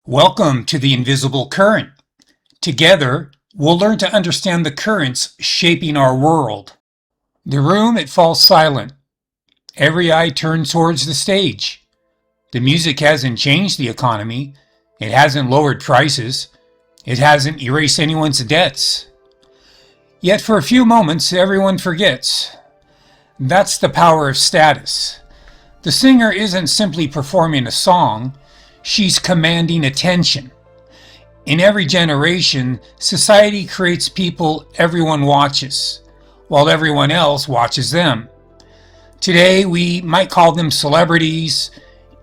Welcome to the Invisible Current. Together, we'll learn to understand the currents shaping our world. The room, it falls silent. Every eye turns towards the stage. The music hasn't changed the economy. It hasn't lowered prices. It hasn't erased anyone's debts. Yet for a few moments, everyone forgets. That's the power of status. The singer isn't simply performing a song. She's commanding attention. In every generation, society creates people everyone watches, while everyone else watches them. Today, we might call them celebrities,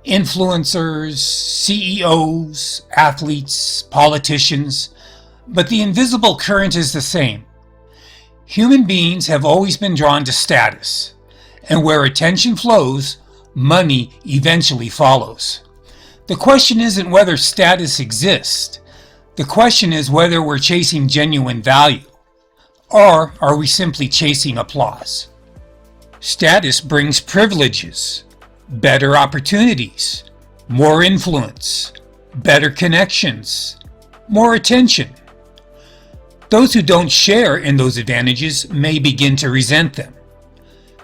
influencers, CEOs, athletes, politicians, but the invisible current is the same. Human beings have always been drawn to status, and where attention flows, money eventually follows. The question isn't whether status exists. The question is whether we're chasing genuine value, or are we simply chasing applause? Status brings privileges, better opportunities, more influence, better connections, more attention. Those who don't share in those advantages may begin to resent them.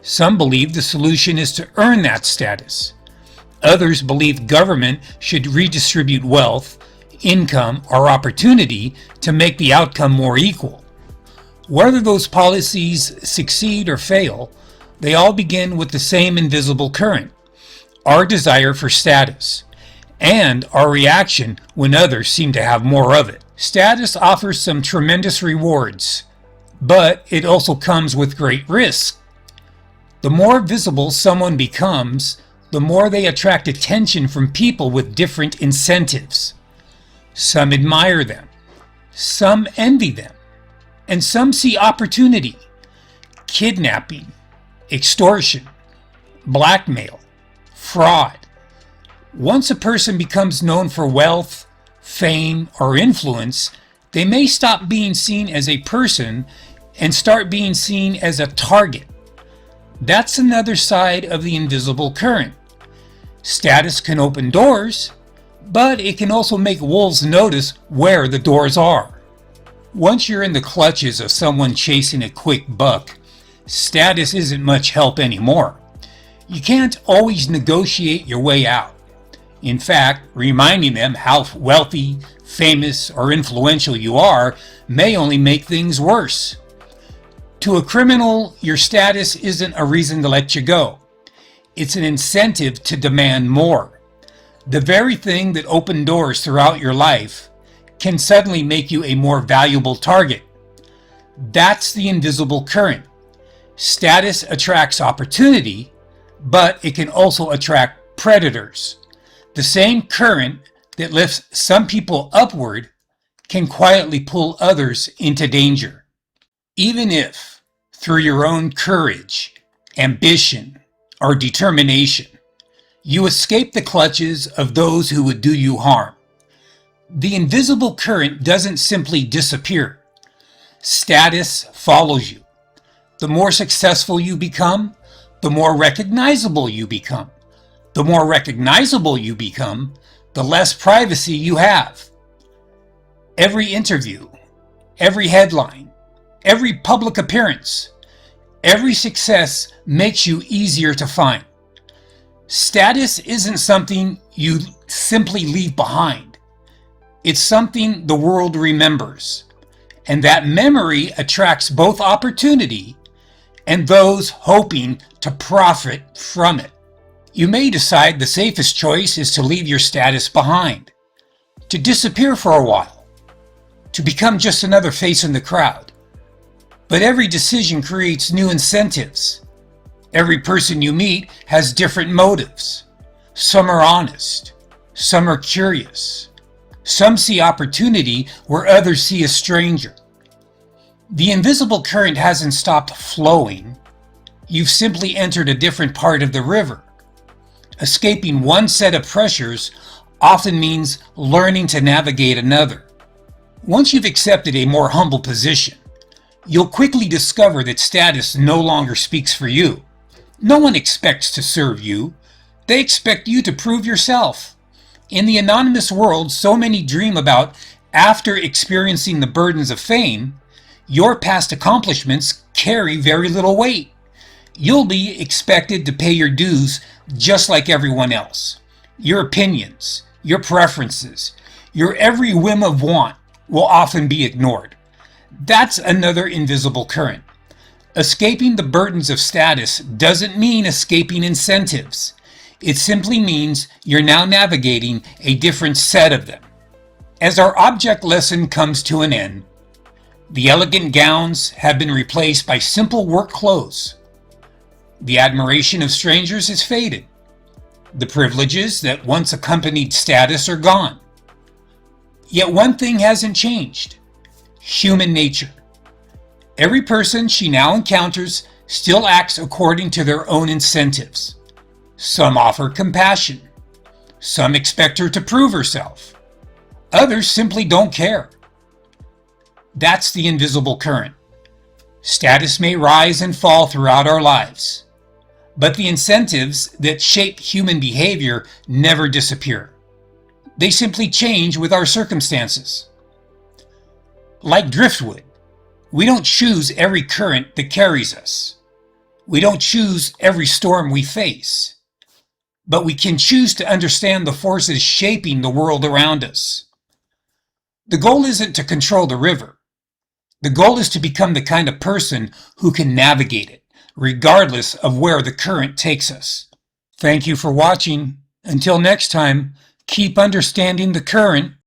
Some believe the solution is to earn that status. Others believe government should redistribute wealth, income, or opportunity to make the outcome more equal. Whether those policies succeed or fail, they all begin with the same invisible current, our desire for status, and our reaction when others seem to have more of it. Status offers some tremendous rewards, but it also comes with great risk. The more visible someone becomes, the more they attract attention from people with different incentives. Some admire them, some envy them, and some see opportunity. Kidnapping, extortion, blackmail, fraud. Once a person becomes known for wealth, fame, or influence, they may stop being seen as a person and start being seen as a target. That's another side of the invisible current. Status can open doors, but it can also make wolves notice where the doors are. Once you're in the clutches of someone chasing a quick buck, status isn't much help anymore. You can't always negotiate your way out. In fact, reminding them how wealthy, famous, or influential you are may only make things worse. To a criminal, your status isn't a reason to let you go. It's an incentive to demand more. The very thing that opened doors throughout your life can suddenly make you a more valuable target. That's the invisible current. Status attracts opportunity, but it can also attract predators. The same current that lifts some people upward can quietly pull others into danger. Even if, through your own courage, ambition, or determination, you escape the clutches of those who would do you harm, the invisible current doesn't simply disappear. Status follows you. The more successful you become, the more recognizable you become. The more recognizable you become, the less privacy you have. Every interview, every headline, every public appearance, every success makes you easier to find. Status isn't something you simply leave behind. It's something the world remembers, and that memory attracts both opportunity and those hoping to profit from it. You may decide the safest choice is to leave your status behind, to disappear for a while, to become just another face in the crowd. But every decision creates new incentives. Every person you meet has different motives. Some are honest, some are curious. Some see opportunity where others see a stranger. The invisible current hasn't stopped flowing. You've simply entered a different part of the river. Escaping one set of pressures often means learning to navigate another. Once you've accepted a more humble position, you'll quickly discover that status no longer speaks for you. No one expects to serve you. They expect you to prove yourself. In the anonymous world so many dream about after experiencing the burdens of fame, your past accomplishments carry very little weight. You'll be expected to pay your dues just like everyone else. Your opinions, your preferences, your every whim of want will often be ignored. That's another invisible current. Escaping the burdens of status doesn't mean escaping incentives. It simply means you're now navigating a different set of them. As our object lesson comes to an end, the elegant gowns have been replaced by simple work clothes. The admiration of strangers has faded. The privileges that once accompanied status are gone. Yet one thing hasn't changed: human nature. Every person she now encounters still acts according to their own incentives. Some offer compassion. Some expect her to prove herself. Others simply don't care. That's the invisible current. Status may rise and fall throughout our lives, but the incentives that shape human behavior never disappear. They simply change with our circumstances. Like driftwood, we don't choose every current that carries us. We don't choose every storm we face. But we can choose to understand the forces shaping the world around us. The goal isn't to control the river. The goal is to become the kind of person who can navigate it, regardless of where the current takes us. Thank you for watching. Until next time, keep understanding the current